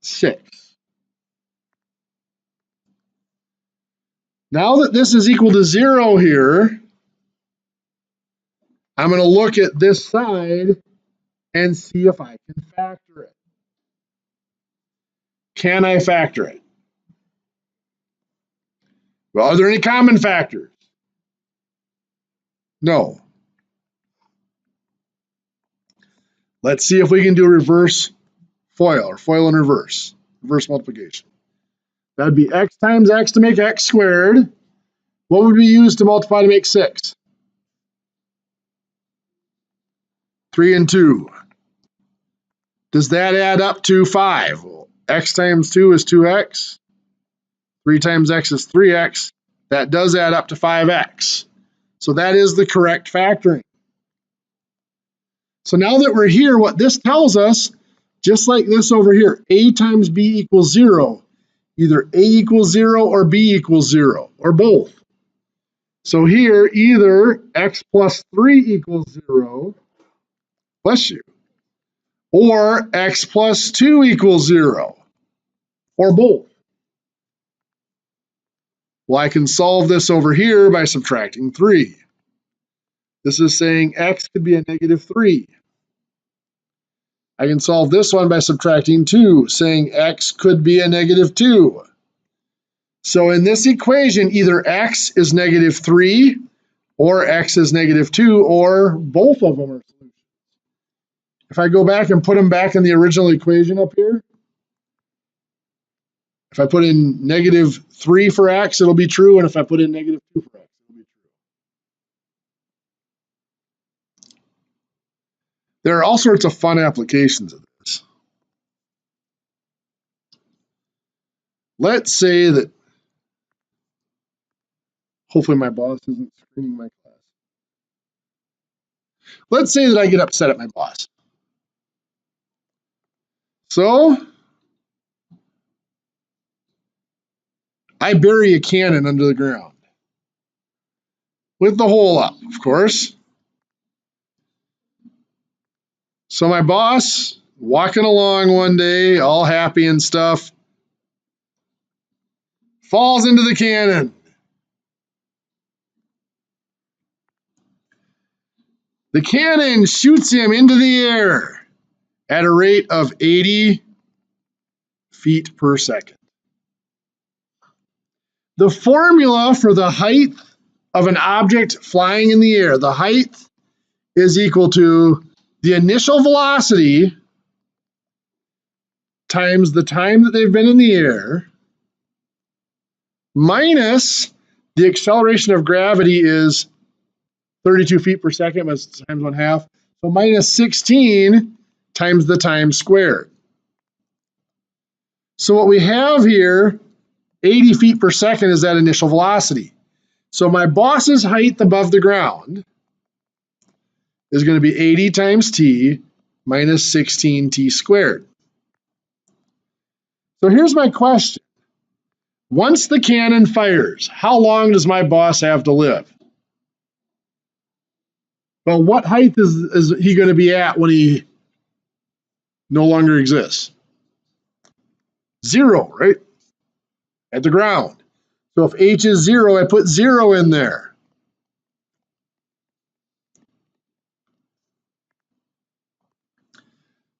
6. Now that this is equal to 0 here, I'm going to look at this side and see if I can factor it. Can I factor it? Well, are there any common factors? No. Let's see if we can do reverse FOIL, or FOIL in reverse multiplication. That'd be x times x to make x squared. What would we use to multiply to make 6? 3 and 2. Does that add up to 5? Well, x times 2 is 2x. 3 times x is 3x. That does add up to 5x. So that is the correct factoring. So now that we're here, what this tells us, just like this over here, a times b equals 0. Either a equals 0 or b equals 0, or both. So here, either x plus 3 equals 0, bless you, or x plus 2 equals 0, or both. Well, I can solve this over here by subtracting 3. This is saying x could be a negative 3. I can solve this one by subtracting 2, saying x could be a negative 2. So in this equation, either x is negative 3, or x is negative 2, or both of them are solutions. If I go back and put them back in the original equation up here, if I put in negative 3 for x, it'll be true, and if I put in negative 2 for x, it'll be true. There are all sorts of fun applications of this. Let's say that, hopefully my boss isn't screening my class. Let's say that I get upset at my boss. So I bury a cannon under the ground with the hole up, of course. So my boss, walking along one day, all happy and stuff, falls into the cannon. The cannon shoots him into the air at a rate of 80 feet per second. The formula for the height of an object flying in the air, the height is equal to the initial velocity times the time that they've been in the air minus the acceleration of gravity is 32 feet per second times 1/2. So minus 16 times the time squared. So what we have here, 80 feet per second is that initial velocity. So my boss's height above the ground is going to be 80 times t minus 16t squared. So here's my question. Once the cannon fires, how long does my boss have to live? Well, what height is he going to be at when he no longer exists? 0, right? At the ground. So if h is 0, I put 0 in there.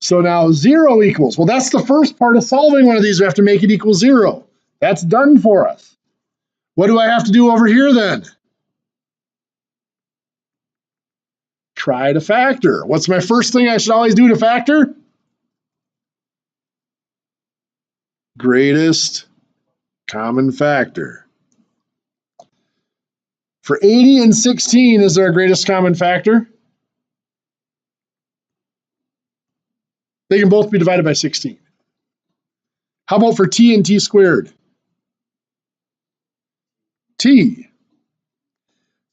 So now 0 equals, well, that's the first part of solving one of these. We have to make it equal 0. That's done for us. What do I have to do over here then? Try to factor. What's my first thing I should always do to factor? Greatest common factor. For 80 and 16, is there a greatest common factor? They can both be divided by 16. How about for t and t squared? T.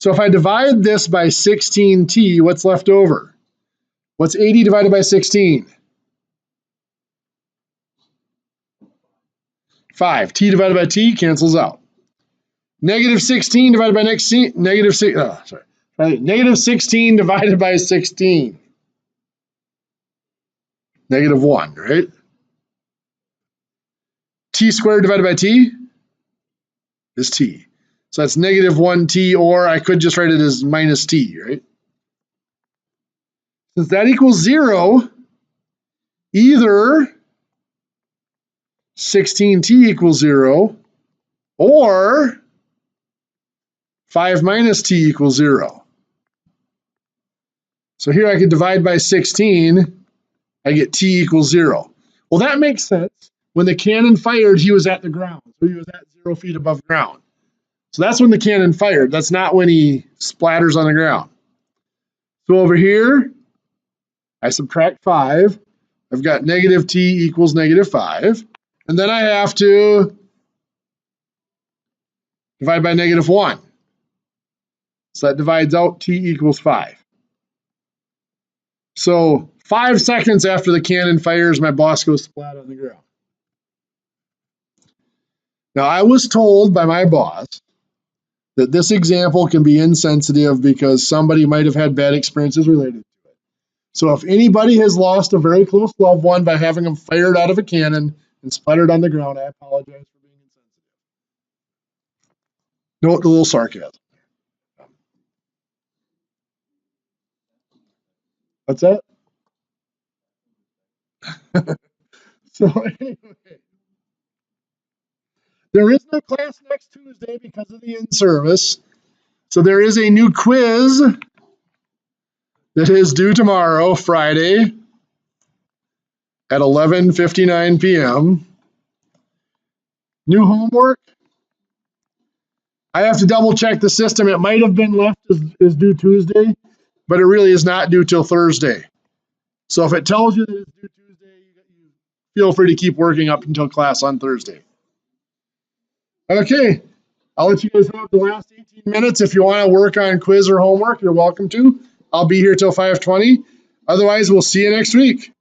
So if I divide this by 16t, what's left over? What's 80 divided by 16? 5. T divided by t cancels out. Negative 16 divided by negative 16 divided by 16. Negative 1, right? T squared divided by t is t. So that's negative 1t, or I could just write it as minus t, right? Since that equals 0, either 16t equals 0, or 5 minus t equals 0. So here I could divide by 16, I get t equals 0. Well, that makes sense. When the cannon fired, he was at the ground. So he was at 0 feet above ground. So that's when the cannon fired. That's not when he splatters on the ground. So over here, I subtract 5. I've got negative t equals negative 5. And then I have to divide by negative 1. So that divides out t equals 5. So 5 seconds after the cannon fires, my boss goes splat on the ground. Now, I was told by my boss that this example can be insensitive because somebody might have had bad experiences related to it. So if anybody has lost a very close loved one by having them fired out of a cannon and splattered on the ground, I apologize for being insensitive. Note a little sarcasm. What's that? So anyway, there is no class next Tuesday because of the in-service. So there is a new quiz that is due tomorrow, Friday, at 11:59 p.m. New homework. I have to double check the system. It might have been left as due Tuesday, but it really is not due till Thursday. So if it tells you that it's due Tuesday, you feel free to keep working up until class on Thursday. Okay, I'll let you guys have the last 18 minutes. If you want to work on quiz or homework, you're welcome to. I'll be here till 5:20. Otherwise, we'll see you next week.